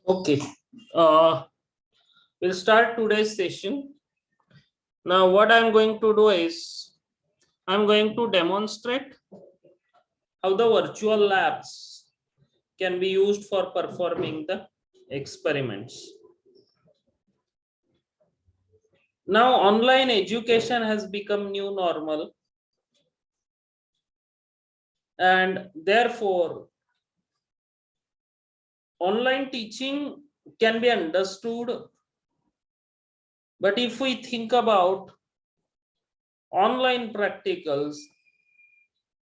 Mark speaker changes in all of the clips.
Speaker 1: Okay, uh, we'll start today's session. Now, what I'm going to do is I'm going to demonstrate how the virtual labs can be used for performing the experiments. Now, online education has become new normal, and therefore, online teaching can be understood. But if we think about online practicals,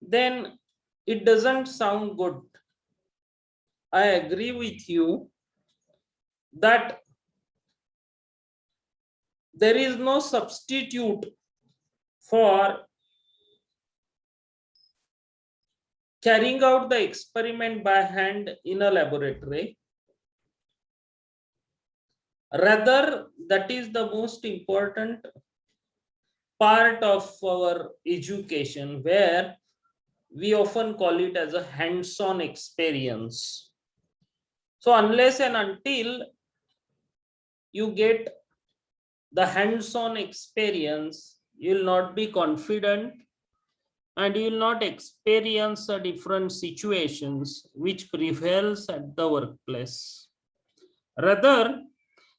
Speaker 1: then it doesn't sound good. I agree with you that there is no substitute for carrying out the experiment by hand in a laboratory. Rather, that is the most important part of our education, where we often call it as a hands-on experience. So unless and until you get the hands-on experience, you will not be confident and you will not experience the different situations which prevails at the workplace. Rather,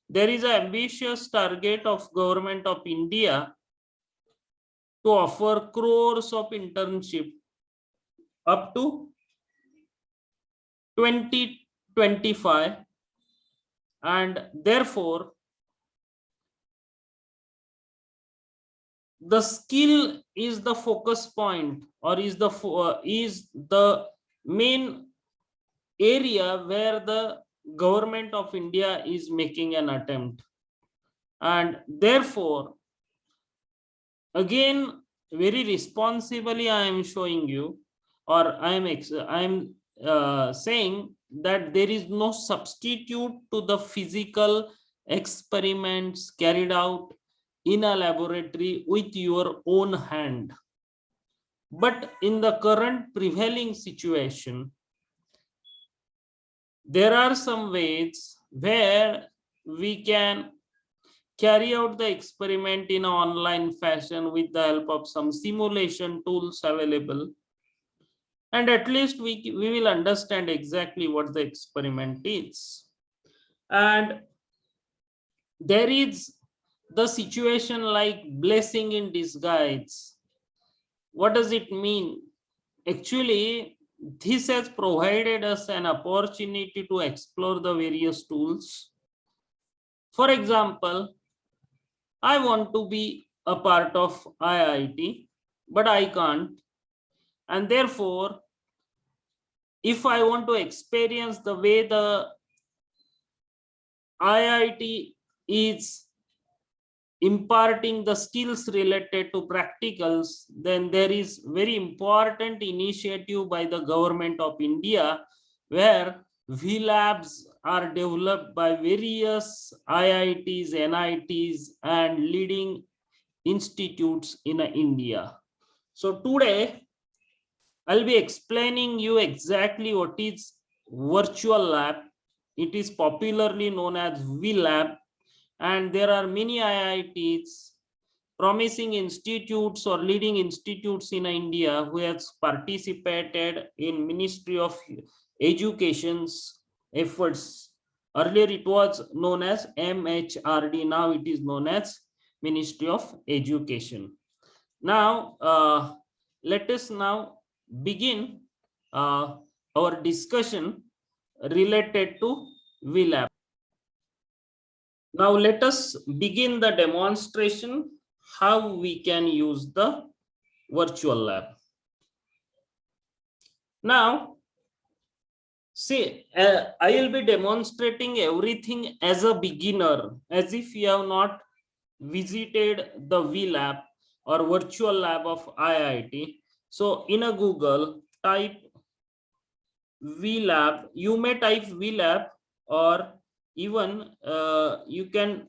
Speaker 1: there is an ambitious target of Government of India to offer crores of internship up to 2025, and therefore the skill is the focus point, or is the main area where the Government of India is making an attempt. And therefore, again, very responsibly I am showing you, or I am saying that there is no substitute to the physical experiments carried out in a laboratory with your own hand. But in the current prevailing situation, there are some ways where we can carry out the experiment in an online fashion with the help of some simulation tools available, and at least we will understand exactly what the experiment is. And there is the situation like blessing in disguise. What does it mean? Actually, this has provided us an opportunity to explore the various tools. For example, I want to be a part of IIT, but I can't. And therefore, if I want to experience the way the IIT is imparting the skills related to practicals, then there is very important initiative by the Government of India, where VLabs are developed by various IITs, NITs, and leading institutes in India. So today I'll be explaining you exactly what is virtual lab. It is popularly known as VLab, and there are many IITs, promising institutes or leading institutes in India who has participated in Ministry of Education's efforts. Earlier it was known as MHRD, now it is known as Ministry of Education. Now, let us now begin our discussion related to VLab. Now let us begin the demonstration how we can use the virtual lab. Now, see, I will be demonstrating everything as a beginner, as if you have not visited the VLab or virtual lab of IIT. So in a Google, type VLab. You may type VLab, or even you can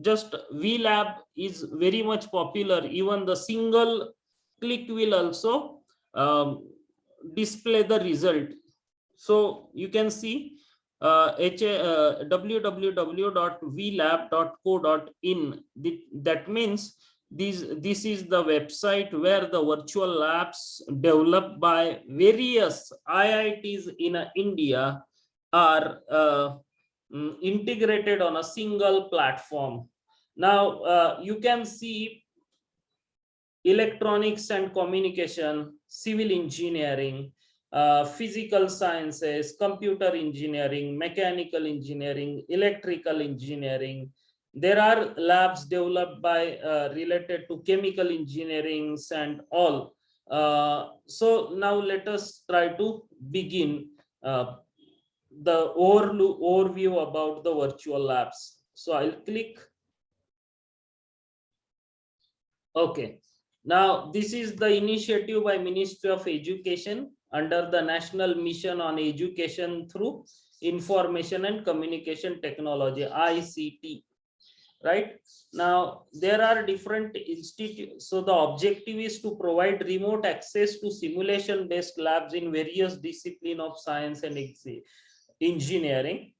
Speaker 1: just VLab is very much popular. Even the single click will also display the result. So you can see www.vlab.co.in. That means this is the website where the virtual labs developed by various IITs in India are integrated on a single platform. Now you can see electronics and communication, civil engineering, physical sciences, computer engineering, mechanical engineering, electrical engineering. There are labs developed by related to chemical engineering and all. So now let us try to begin the overview about the virtual labs. So I'll click. Okay. Now, this is the initiative by Ministry of Education under the National Mission on Education through Information and Communication Technology, ICT. Right now, there are different institutes. So the objective is to provide remote access to simulation-based labs in various disciplines of science and engineering.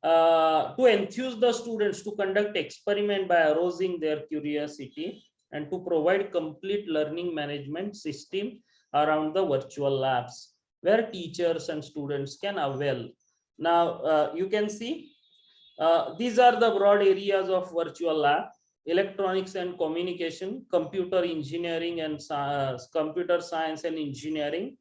Speaker 1: To enthuse the students to conduct experiment by arousing their curiosity, and to provide complete learning management system around the virtual labs where teachers and students can avail. Now you can see these are the broad areas of virtual lab: electronics and communication, computer engineering and computer science and engineering,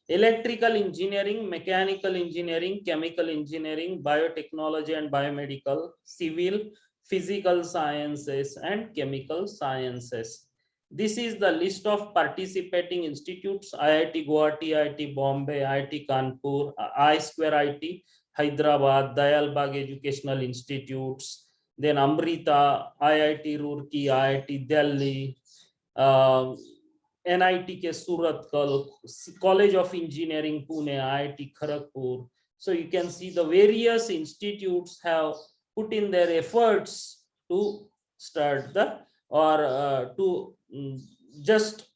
Speaker 1: electrical engineering, mechanical engineering, chemical engineering, biotechnology and biomedical, civil, physical sciences and chemical sciences. This is the list of participating institutes: IIT Guwahati, IIT Bombay, IIT Kanpur, I Square IT, Hyderabad, Dayalbag Educational Institutes, then Amrita, IIT Roorkee, IIT Delhi, NIT ke Surat, College of Engineering Pune, IIT Kharagpur. So you can see the various institutes have put in their efforts to start the or to just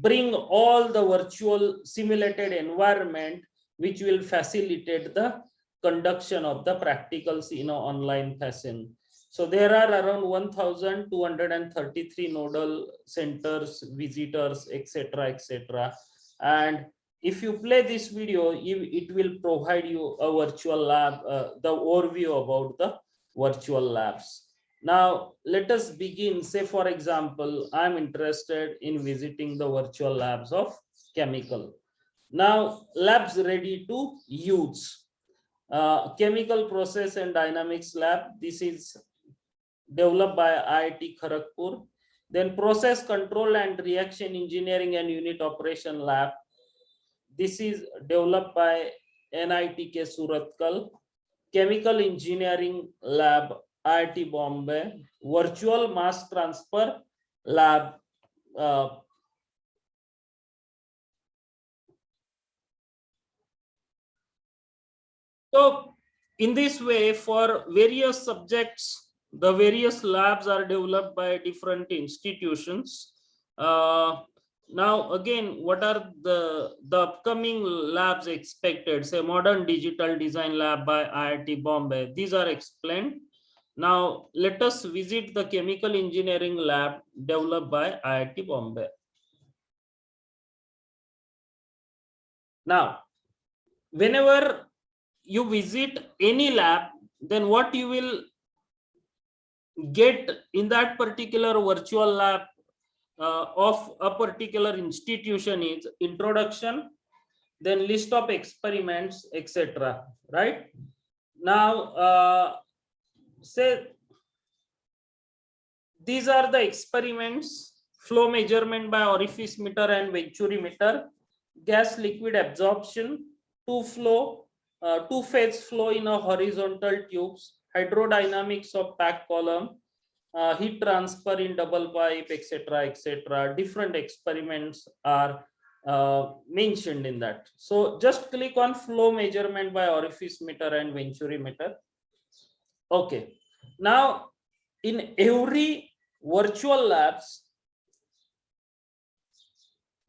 Speaker 1: bring all the virtual simulated environment which will facilitate the conduction of the practicals in an online fashion. So there are around 1,233 nodal centers, visitors, etc., etc. And if you play this video, it will provide you a virtual lab, the overview about the virtual labs. Now, let us begin. Say, for example, I'm interested in visiting the virtual labs of chemical. Now, labs ready to use. Chemical process and dynamics lab. This is developed by IIT Kharagpur. Then process control and reaction engineering and unit operation lab. This is developed by NIT K Surathkal. Chemical engineering lab, IIT Bombay. Virtual mass transfer lab, so in this way, for various subjects, the various labs are developed by different institutions. Now again, what are the upcoming labs expected? Say modern digital design lab by IIT Bombay. These are explained. Now let us visit the chemical engineering lab developed by IIT Bombay. Now, whenever you visit any lab, then what you will get in that particular virtual lab of a particular institution is introduction, then list of experiments, etc. Right now, say these are the experiments: flow measurement by orifice meter and venturi meter, gas liquid absorption, two-phase flow in a horizontal tubes, hydrodynamics of pack column, heat transfer in double pipe, etc., etc. Different experiments are mentioned in that. So just click on flow measurement by orifice meter and venturi meter. Okay. Now, in every virtual labs,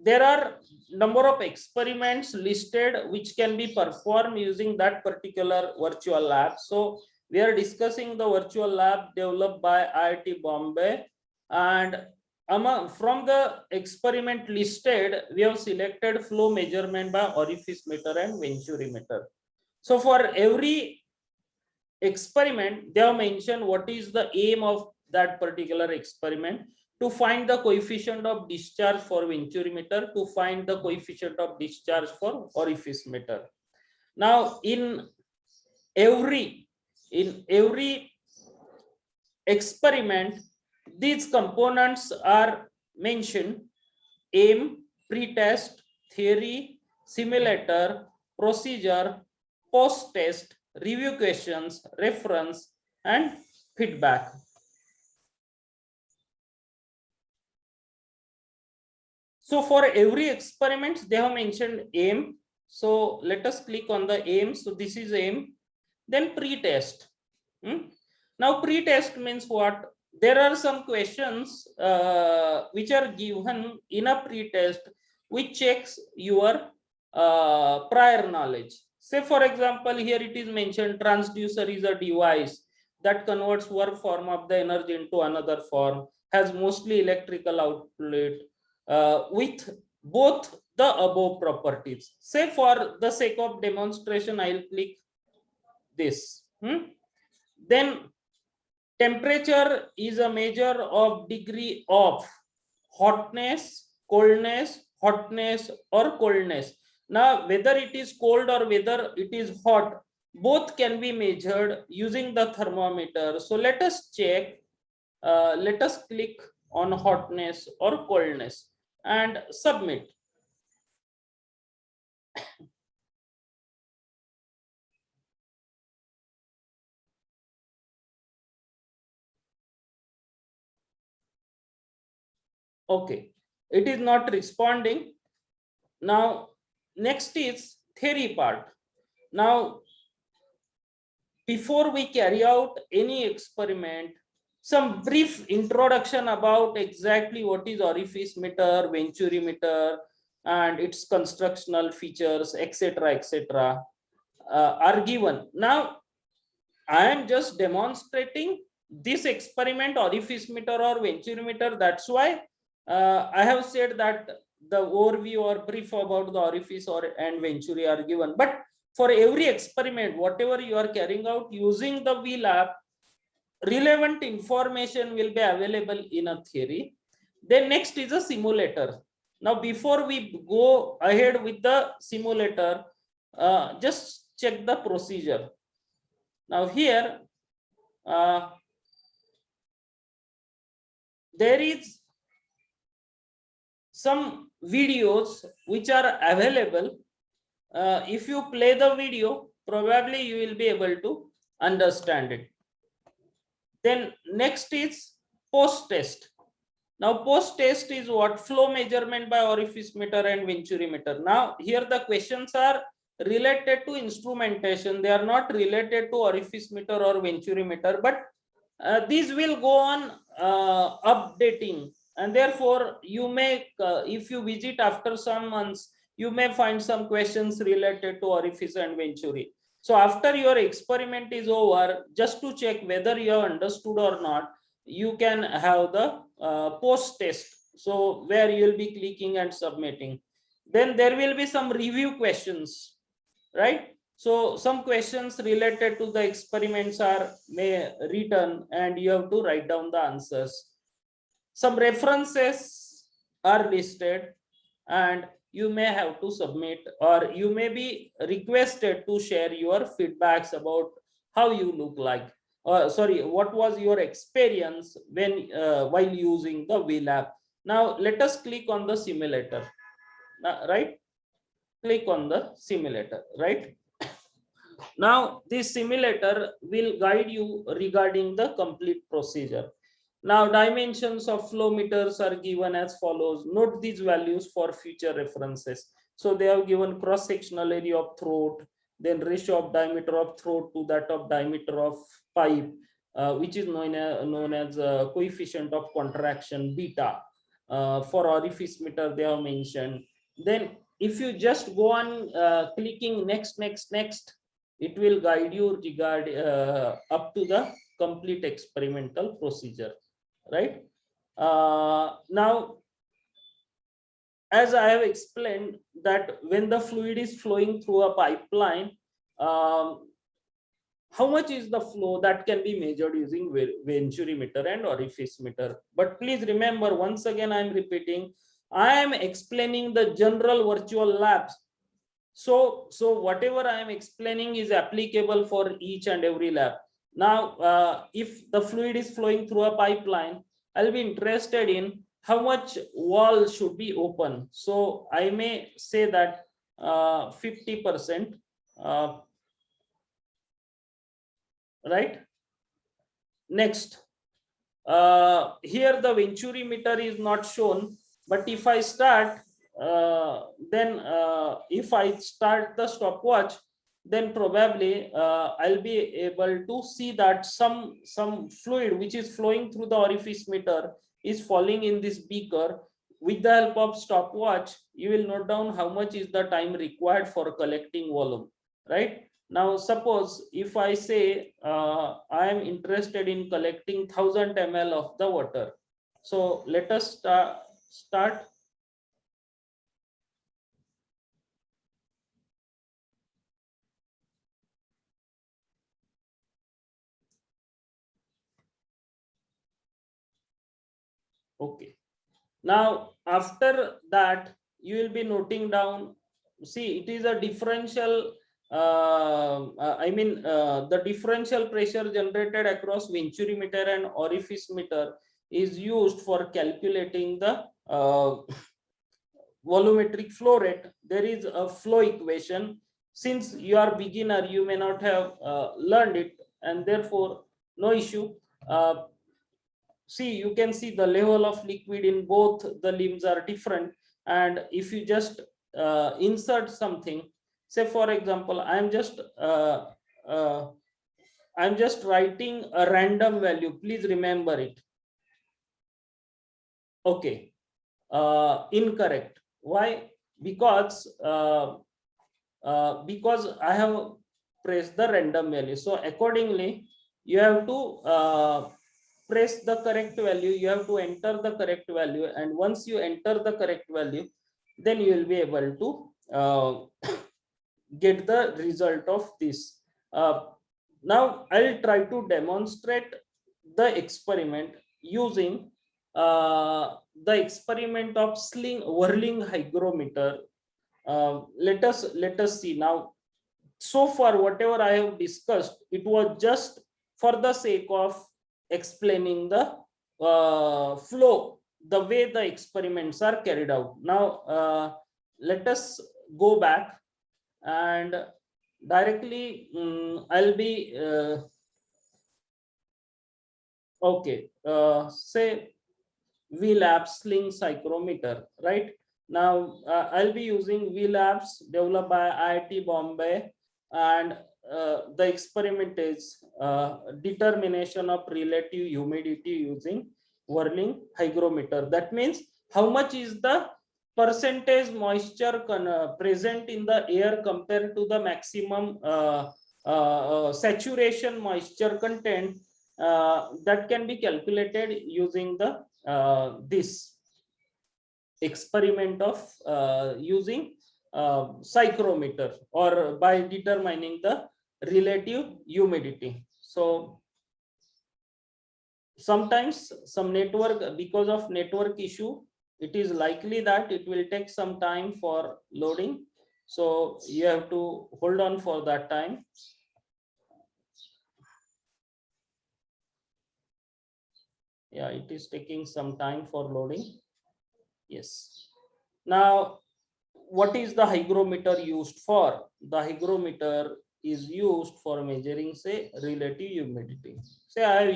Speaker 1: there are number of experiments listed which can be performed using that particular virtual lab. So we are discussing the virtual lab developed by IIT Bombay, and from the experiment listed, we have selected flow measurement by orifice meter and venturi meter. So for every experiment, they have mentioned what is the aim of that particular experiment: to find the coefficient of discharge for venturi meter, to find the coefficient of discharge for orifice meter. Now, in every experiment, these components are mentioned: aim, pretest, theory, simulator, procedure, post-test, review questions, reference, and feedback. So for every experiment, they have mentioned aim. So let us click on the aim. So this is aim. Then pre-test. Now pre-test means what? There are some questions which are given in a pre-test which checks your prior knowledge. Say for example, here it is mentioned transducer is a device that converts one form of the energy into another form, has mostly electrical outlet, with both the above properties. Say for the sake of demonstration, I'll click this. Then temperature is a measure of degree of hotness, coldness, hotness, or coldness. Now, whether it is cold or whether it is hot, both can be measured using the thermometer. So let us check. Let us click on hotness or coldness and submit. Okay, it is not responding. Now, next is theory part. Now, before we carry out any experiment, some brief introduction about exactly what is orifice meter, venturi meter, and its constructional features, etc., etc., are given. Now, I am just demonstrating this experiment, orifice meter or venturi meter. That's why I have said that the overview or brief about the orifice and venturi are given. But for every experiment, whatever you are carrying out using the VLab, relevant information will be available in a theory. Then next is a simulator. Now, before we go ahead with the simulator, just check the procedure. Now here, there is some videos which are available. If you play the video, probably you will be able to understand it. Then next is post-test. Now post-test is what? Flow measurement by orifice meter and venturi meter. Now here the questions are related to instrumentation. They are not related to orifice meter or venturi meter, but these will go on updating, and therefore you may, if you visit after some months, you may find some questions related to orifice and venturi. So after your experiment is over, just to check whether you have understood or not, you can have the post test. So where you will be clicking and submitting. Then there will be some review questions, right? So some questions related to the experiments are written, and you have to write down the answers. Some references are listed, and you may have to submit, or you may be requested to share your feedbacks about how you look like. Sorry, what was your experience when while using the VLab. Now let us click on the simulator, right? Click on the simulator, right? Now this simulator will guide you regarding the complete procedure. Now dimensions of flow meters are given as follows. Note these values for future references. So they have given cross-sectional area of throat, then ratio of diameter of throat to that of diameter of pipe, which is known as coefficient of contraction beta. For orifice meter they have mentioned. Then if you just go on clicking next, it will guide you regard up to the complete experimental procedure, right? Now, as I have explained, that when the fluid is flowing through a pipeline, um, how much is the flow that can be measured using venturi meter and orifice meter. But please remember, once again I am repeating, I am explaining the general virtual labs. So whatever I am explaining is applicable for each and every lab. Now if the fluid is flowing through a pipeline, I'll be interested in how much wall should be open. So I may say that 50%, right? Next, here the venturi meter is not shown, but if I start then if I start the stopwatch, then probably I'll be able to see that some fluid which is flowing through the orifice meter is falling in this beaker. With the help of stopwatch, you will note down how much is the time required for collecting volume, right? Now suppose if I say I am interested in collecting 1000 ml of the water. So let us start. Okay. Now after that, you will be noting down, see it is a differential the differential pressure generated across venturi meter and orifice meter is used for calculating the volumetric flow rate. There is a flow equation. Since you are beginner, you may not have learned it, and therefore no issue. See, you can see the level of liquid in both the limbs are different, and if you just insert something, say for example I'm just writing a random value, please remember it. Okay, incorrect. Why? Because I have pressed the random value. So accordingly, you have to press the correct value. You have to enter the correct value, and once you enter the correct value, then you will be able to get the result of this. Now I'll try to demonstrate the experiment using the experiment of whirling hygrometer. Let us see now. So far whatever I have discussed, it was just for the sake of explaining the flow, the way the experiments are carried out. Now let us go back and directly I'll be okay, say VLabs sling psychrometer, right? Now I'll be using VLabs developed by IIT Bombay, and the experiment is determination of relative humidity using whirling hygrometer. That means how much is the percentage moisture present in the air compared to the maximum saturation moisture content, that can be calculated using the this experiment of using psychrometer, or by determining the relative humidity. So sometimes because of network issue, it is likely that it will take some time for loading, so you have to hold on for that time. Yeah, it is taking some time for loading. Yes. Now what is the hygrometer used for? The hygrometer is used for measuring, say, relative humidity. Say I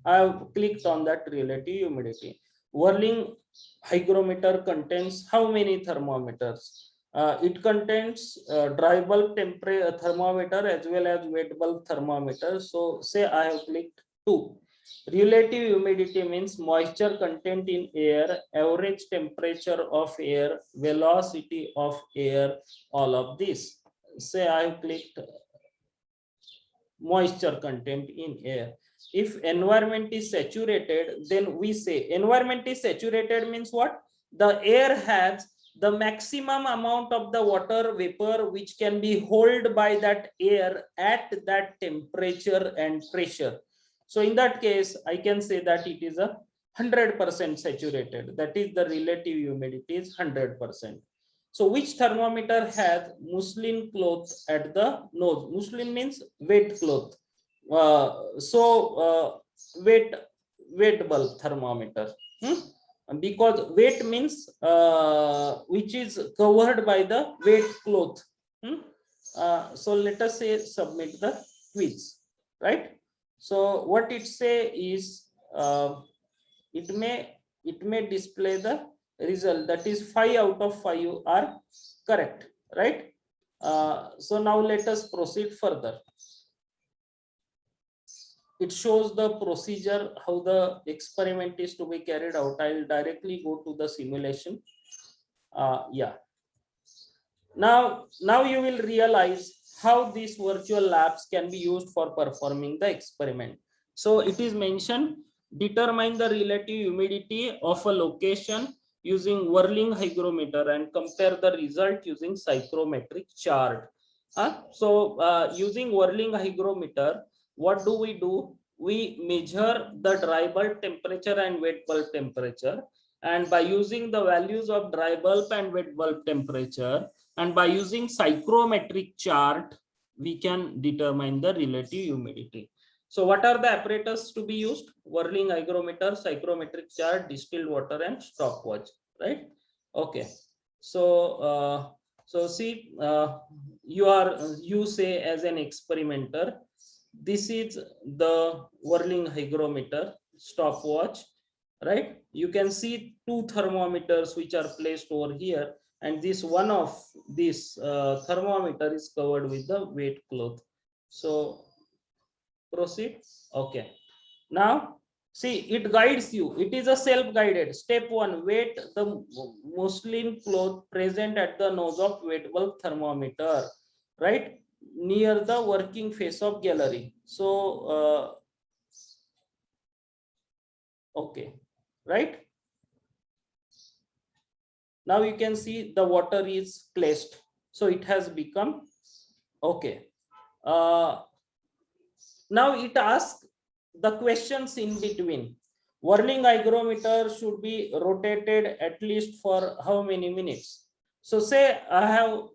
Speaker 1: have clicked on that relative humidity. Whirling hygrometer contains how many thermometers? It contains dry bulb temperature thermometer as well as wet bulb thermometer. So say I have clicked 2. Relative humidity means moisture content in air, average temperature of air, velocity of air, all of this. Say I have clicked moisture content in air. If environment is saturated, then we say environment is saturated means what? The air has the maximum amount of the water vapor which can be held by that air at that temperature and pressure. So in that case, I can say that it is a 100% saturated. That is the relative humidity is 100%. So which thermometer has muslin cloth at the nose? Muslin means wet cloth. Wet bulb thermometer. Because wet means which is covered by the wet cloth. So let us say submit the quiz, right? So what it say is it may display the result, that is 5 out of 5 are correct, right? So now let us proceed further. It shows the procedure how the experiment is to be carried out. I'll directly go to the simulation. Yeah. Now you will realize how these virtual labs can be used for performing the experiment. So it is mentioned, determine the relative humidity of a location using whirling hygrometer and compare the result using psychrometric chart. Using whirling hygrometer, what do? We measure the dry bulb temperature and wet bulb temperature, and by using the values of dry bulb and wet bulb temperature, and by using psychrometric chart, we can determine the relative humidity. So what are the apparatus to be used? Whirling hygrometer, psychrometric chart, distilled water, and stopwatch, right? Okay. So see, you say as an experimenter, this is the whirling hygrometer, stopwatch, right? You can see two thermometers which are placed over here, and this one of this thermometer is covered with the wet cloth. So proceed. Okay. Now see, it guides you. It is a self-guided. Step 1, wet the muslin cloth present at the nose of wet bulb thermometer, right, near the working face of gallery. So okay, right? Now you can see the water is placed, so it has become okay. Now it asks the questions in between. Whirling hygrometer should be rotated at least for how many minutes? So say I have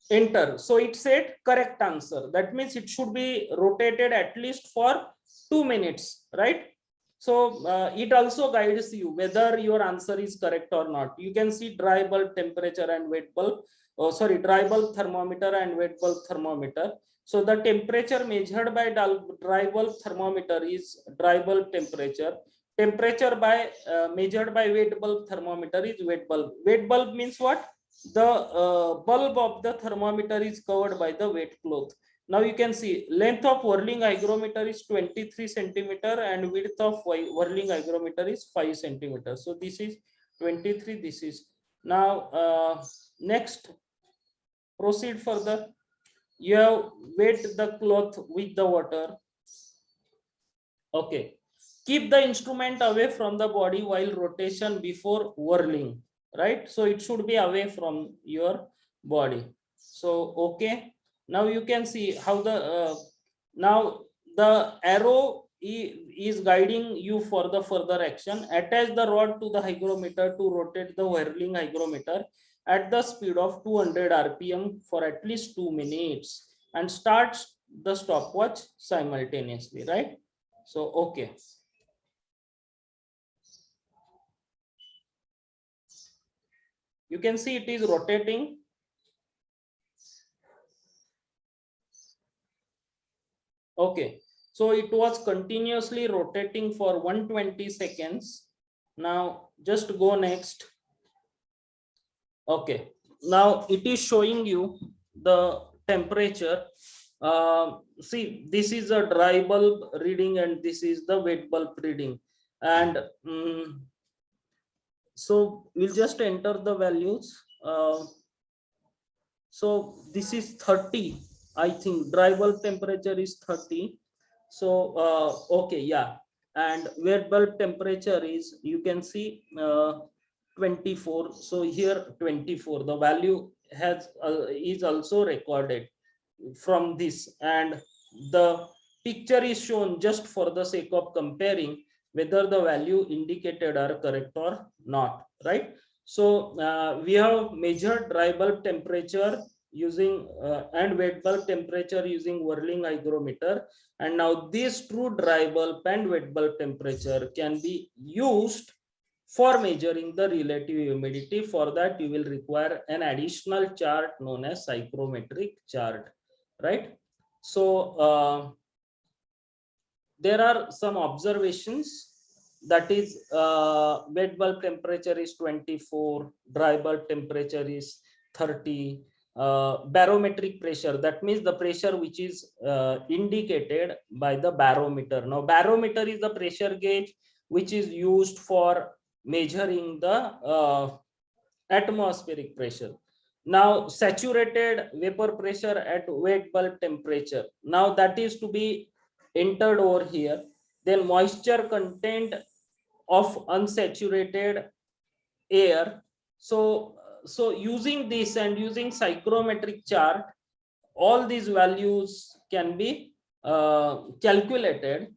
Speaker 1: enter. So it said correct answer. That means it should be rotated at least for 2 minutes, right? So it also guides you whether your answer is correct or not. You can see dry bulb temperature and wet bulb. Oh, sorry, dry bulb thermometer and wet bulb thermometer. So the temperature measured by dry bulb thermometer is dry bulb temperature. Temperature by measured by wet bulb thermometer is wet bulb. Wet bulb means what? The bulb of the thermometer is covered by the wet cloth. Now you can see length of whirling hygrometer is 23 centimeter and width of whirling hygrometer is 5 centimeters. So this is 23. This is now next. Proceed further. You have wet the cloth with the water. Okay. Keep the instrument away from the body while rotation before whirling, right? So it should be away from your body. So okay. Now you can see how now the arrow is guiding you for the further action. Attach the rod to the hygrometer to rotate the whirling hygrometer at the speed of 200 rpm for at least 2 minutes and start the stopwatch simultaneously, right? So okay. You can see it is rotating. Okay, so it was continuously rotating for 120 seconds. Now just go next. Okay, now it is showing you the temperature. See, this is a dry bulb reading and this is the wet bulb reading, and so we'll just enter the values. So this is 30. I think dry bulb temperature is 30. So okay, yeah, and wet bulb temperature is, you can see, 24. So here 24, the value has is also recorded from this, and the picture is shown just for the sake of comparing whether the value indicated are correct or not, right? So we have measured dry bulb temperature using and wet bulb temperature using whirling hygrometer, and now this true dry bulb and wet bulb temperature can be used for measuring the relative humidity. For that you will require an additional chart known as psychrometric chart, right? So there are some observations, that is wet bulb temperature is 24, dry bulb temperature is 30. Barometric pressure, that means the pressure which is indicated by the barometer. Now barometer is the pressure gauge which is used for measuring the atmospheric pressure. Now saturated vapor pressure at wet bulb temperature, now that is to be entered over here. Then moisture content of unsaturated air. So using this and using psychrometric chart, all these values can be calculated,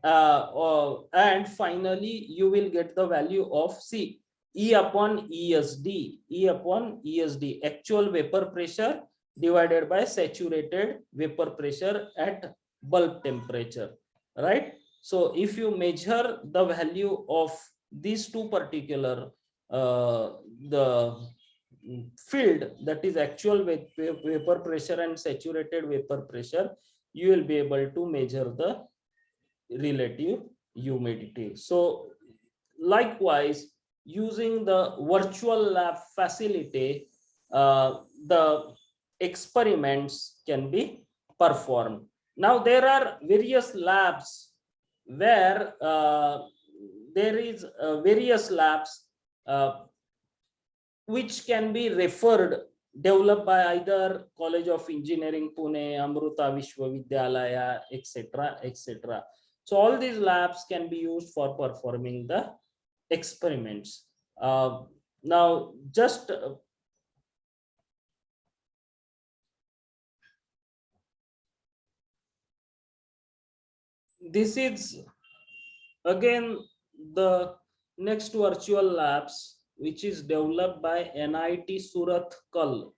Speaker 1: and finally you will get the value of C, E upon ESD, actual vapor pressure divided by saturated vapor pressure at bulb temperature, right? So if you measure the value of these two particular the field, that is actual vapor pressure and saturated vapor pressure, you will be able to measure the relative humidity. So likewise, using the virtual lab facility, the experiments can be performed. Now there are various labs where there is various labs which can be referred, developed by either College of Engineering Pune, Amruta Vishwavidyalaya, etc., etc. So all these labs can be used for performing the experiments. Now just this is again the next virtual labs which is developed by NIT Surat Kal.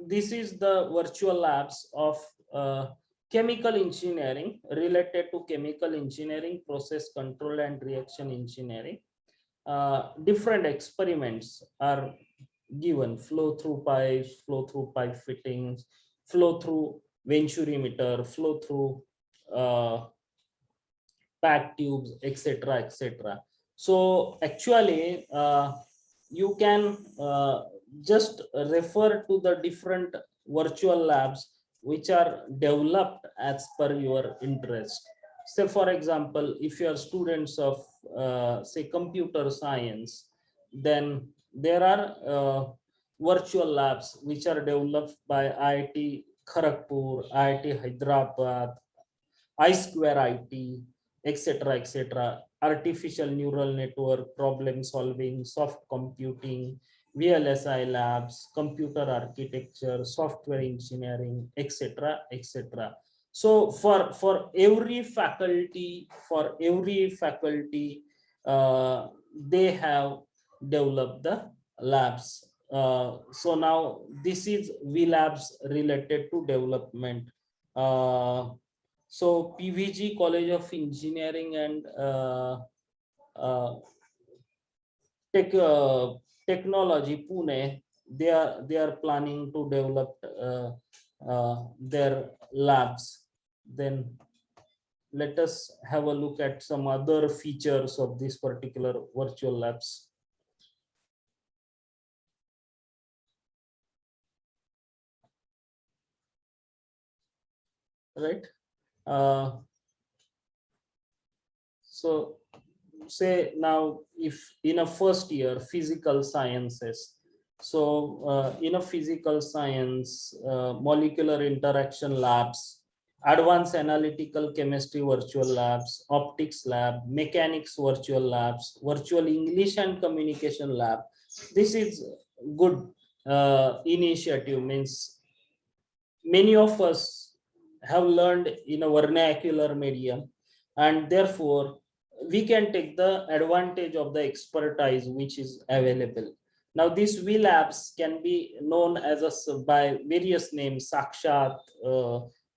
Speaker 1: This is the virtual labs of chemical engineering, related to chemical engineering, process control and reaction engineering. Different experiments are given: flow through pipes, flow through pipe fittings, flow through venturimeter, flow through pack tubes, etc., etc. So actually you can just refer to the different virtual labs which are developed as per your interest. Say for example, if you are students of say computer science, then there are virtual labs which are developed by IIT Kharagpur, IIT Hyderabad, I Square IT, etc., etc. Artificial neural network, problem solving, soft computing, VLSI labs, computer architecture, software engineering, etc., etc. So for every faculty, they have developed the labs. So now this is V labs related to development. So PVG, College of Engineering and Tech, Technology, Pune, they are planning to develop their labs. Then let us have a look at some other features of this particular virtual labs. right? Uh, so say now if in a first year physical sciences, so in a physical science, molecular interaction labs, advanced analytical chemistry virtual labs, optics lab, mechanics virtual labs, virtual English and communication lab. This is good initiative. Means many of us have learned in a vernacular medium, and therefore we can take the advantage of the expertise which is available. Now these V labs can be known as by various names, Sakshat,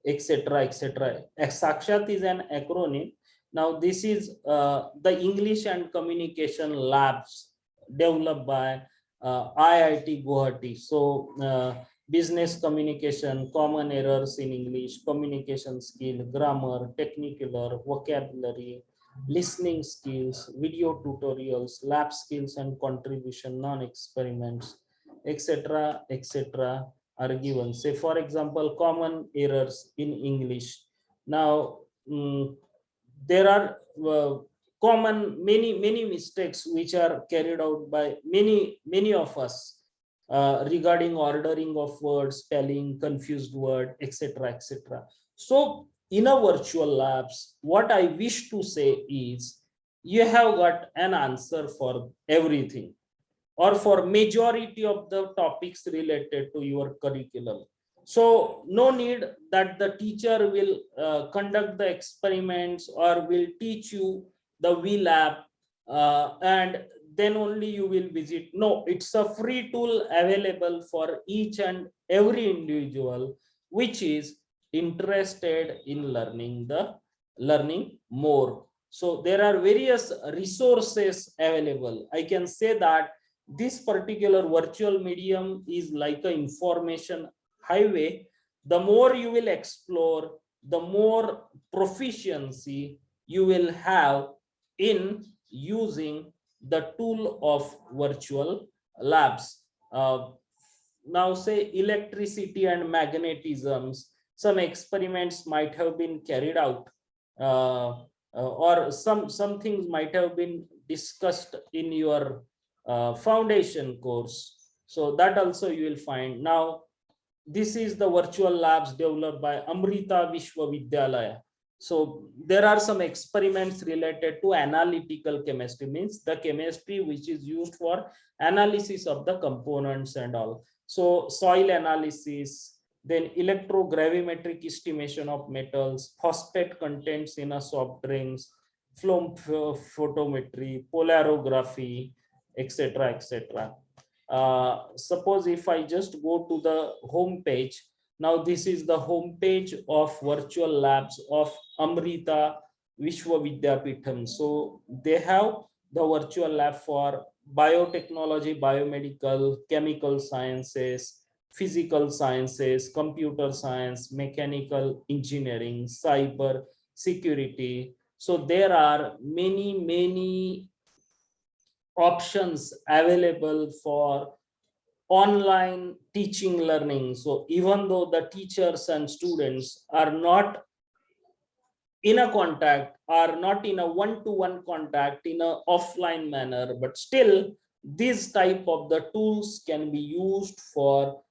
Speaker 1: etc., etc. Sakshat is an acronym. Now this is the English and communication labs developed by IIT Guwahati. So business communication, common errors in English, communication skill, grammar, technical vocabulary, listening skills, video tutorials, lab skills and contribution, non-experiments, etc., etc. are given. Say, for example, common errors in English. Now, there are common many mistakes which are carried out by many of us regarding ordering of words, spelling, confused word, etc., etc. So in a virtual labs, what I wish to say is you have got an answer for everything, or for majority of the topics related to your curriculum. So no need that the teacher will conduct the experiments or will teach you the VLab and then only you will visit. No, it's a free tool available for each and every individual which is interested in learning more. So there are various resources available. I can say that this particular virtual medium is like an information highway. The more you will explore, the more proficiency you will have in using the tool of virtual labs. Now say electricity and magnetisms, some experiments might have been carried out, or some things might have been discussed in your foundation course. So that also you will find. Now this is the virtual labs developed by Amrita Vishwavidyalaya. So there are some experiments related to analytical chemistry, means the chemistry which is used for analysis of the components and all. So soil analysis, then electrogravimetric estimation of metals, phosphate contents in a soft drinks, flow photometry, polarography, etc., etc. Suppose if I just go to the home page. Now this is the home page of virtual labs of Amrita Vishwavidyapitham. So they have the virtual lab for biotechnology, biomedical, chemical sciences, physical sciences, computer science, mechanical engineering, cyber security. So there are many options available for online teaching learning. So even though the teachers and students are not in a contact, are not in a one-to-one contact in a offline manner, but still these type of the tools can be used for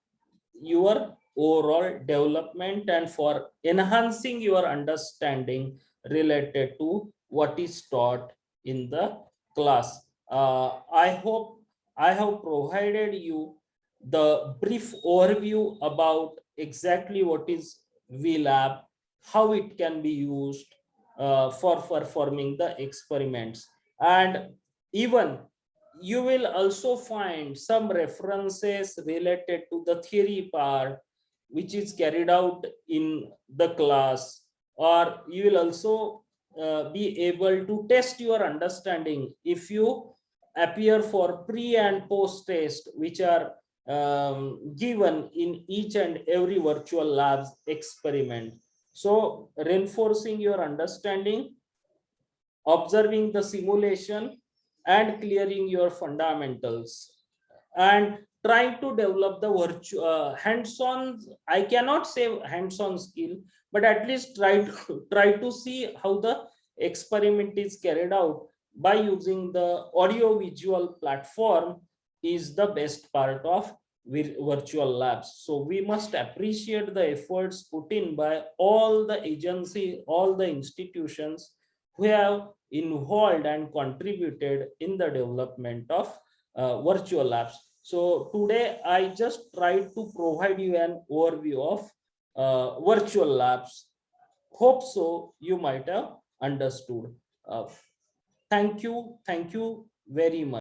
Speaker 1: your overall development and for enhancing your understanding related to what is taught in the class. I hope I have provided you the brief overview about exactly what is VLab, how it can be used for performing the experiments, and even you will also find some references related to the theory part which is carried out in the class, or you will also be able to test your understanding if you appear for pre and post test which are given in each and every virtual labs experiment. So reinforcing your understanding, observing the simulation, and clearing your fundamentals, and trying to develop the virtual hands-on. I cannot say hands-on skill, but at least try to see how the experiment is carried out by using the audio visual platform is the best part of virtual labs. So we must appreciate the efforts put in by all the agency, all the institutions who have involved and contributed in the development of virtual labs. So today I just tried to provide you an overview of virtual labs. Hope so you might have understood. Uh, thank you very much.